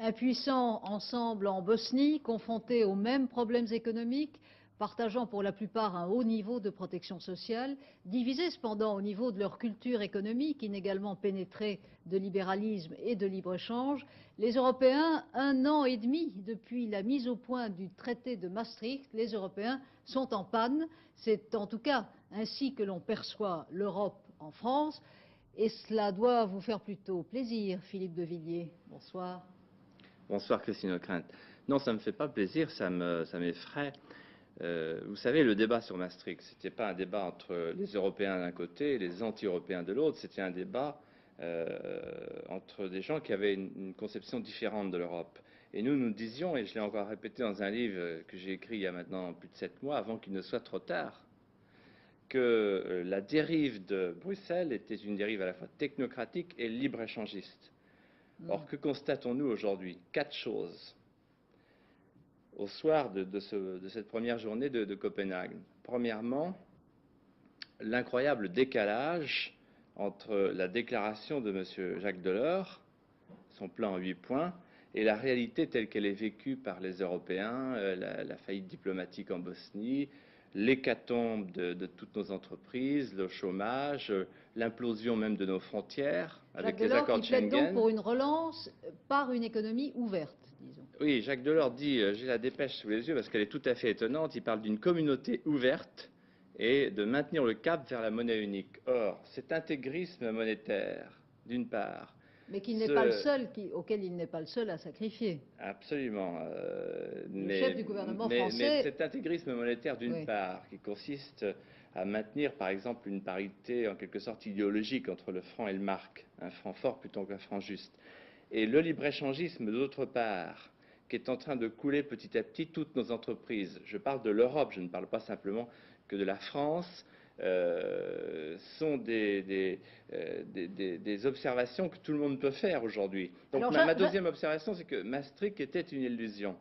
Impuissants ensemble en Bosnie, confrontés aux mêmes problèmes économiques, partageant pour la plupart un haut niveau de protection sociale, divisés cependant au niveau de leur culture économique, inégalement pénétrée de libéralisme et de libre-échange, les Européens, 1 an et demi depuis la mise au point du traité de Maastricht, les Européens sont en panne. C'est en tout cas ainsi que l'on perçoit l'Europe en France. Et cela doit vous faire plutôt plaisir, Philippe de Villiers. Bonsoir. Bonsoir Christine O'Krent. Non, ça ne me fait pas plaisir, ça m'effraie. Vous savez, le débat sur Maastricht, ce n'était pas un débat entre les Européens d'un côté et les anti-européens de l'autre, c'était un débat entre des gens qui avaient une conception différente de l'Europe. Et nous disions, et je l'ai encore répété dans un livre que j'ai écrit il y a maintenant plus de 7 mois, avant qu'il ne soit trop tard, que la dérive de Bruxelles était une dérive à la fois technocratique et libre-échangiste. Or, que constatons-nous aujourd'hui? 4 choses au soir de cette première journée de Copenhague. Premièrement, l'incroyable décalage entre la déclaration de M. Jacques Delors, son plan en 8 points, et la réalité telle qu'elle est vécue par les Européens, la faillite diplomatique en Bosnie, l'hécatombe de toutes nos entreprises, le chômage, l'implosion même de nos frontières avec les accords de Schengen. Jacques Delors qui plaide donc pour une relance par une économie ouverte, disons. Oui, Jacques Delors dit, j'ai la dépêche sous les yeux parce qu'elle est tout à fait étonnante, il parle d'une communauté ouverte et de maintenir le cap vers la monnaie unique. Or, cet intégrisme monétaire, d'une part, mais qu'il n'est pas le seul, auquel il n'est pas le seul à sacrifier. Absolument. Le chef du gouvernement français. Mais cet intégrisme monétaire, d'une part, qui consiste à maintenir, par exemple, une parité en quelque sorte idéologique entre le franc et le mark, un franc fort plutôt qu'un franc juste, et le libre-échangisme, d'autre part, qui est en train de couler petit à petit toutes nos entreprises. Je parle de l'Europe, je ne parle pas simplement que de la France. Sont des observations que tout le monde peut faire aujourd'hui. Donc ma deuxième observation, c'est que Maastricht était une illusion.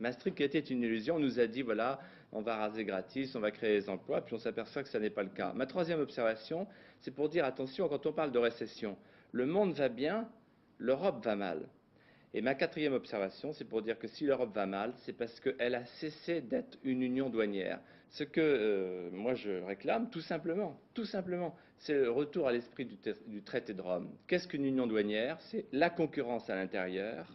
Maastricht était une illusion, on nous a dit, voilà, on va raser gratis, on va créer des emplois, puis on s'aperçoit que ça n'est pas le cas. Ma troisième observation, c'est pour dire, attention, quand on parle de récession, le monde va bien, l'Europe va mal. Et ma quatrième observation, c'est pour dire que si l'Europe va mal, c'est parce qu'elle a cessé d'être une union douanière. Ce que moi je réclame, tout simplement, c'est le retour à l'esprit du traité de Rome. Qu'est-ce qu'une union douanière? C'est la concurrence à l'intérieur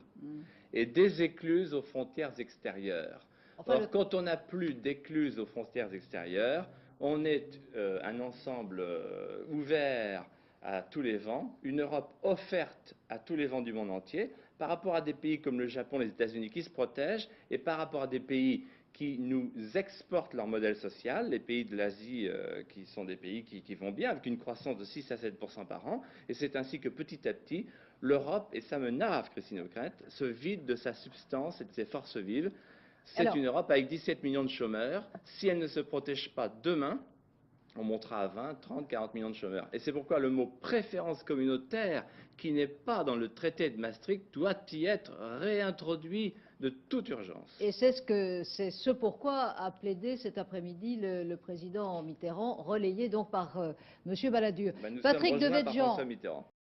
et des écluses aux frontières extérieures. Or, quand on n'a plus d'écluses aux frontières extérieures, on est un ensemble ouvert à tous les vents, une Europe offerte à tous les vents du monde entier, par rapport à des pays comme le Japon, les États-Unis qui se protègent, et par rapport à des pays qui nous exportent leur modèle social, les pays de l'Asie qui sont des pays qui vont bien, avec une croissance de 6 à 7% par an, et c'est ainsi que petit à petit, l'Europe, et ça me narre Christine O'Krent, se vide de sa substance et de ses forces vives. C'est une Europe avec 17 millions de chômeurs. Si elle ne se protège pas demain, on montera à 20, 30, 40 millions de chômeurs. Et c'est pourquoi le mot préférence communautaire, qui n'est pas dans le traité de Maastricht, doit y être réintroduit de toute urgence. Et c'est ce pourquoi a plaidé cet après-midi le président Mitterrand, relayé donc par M. Balladur. Patrick Devedjian.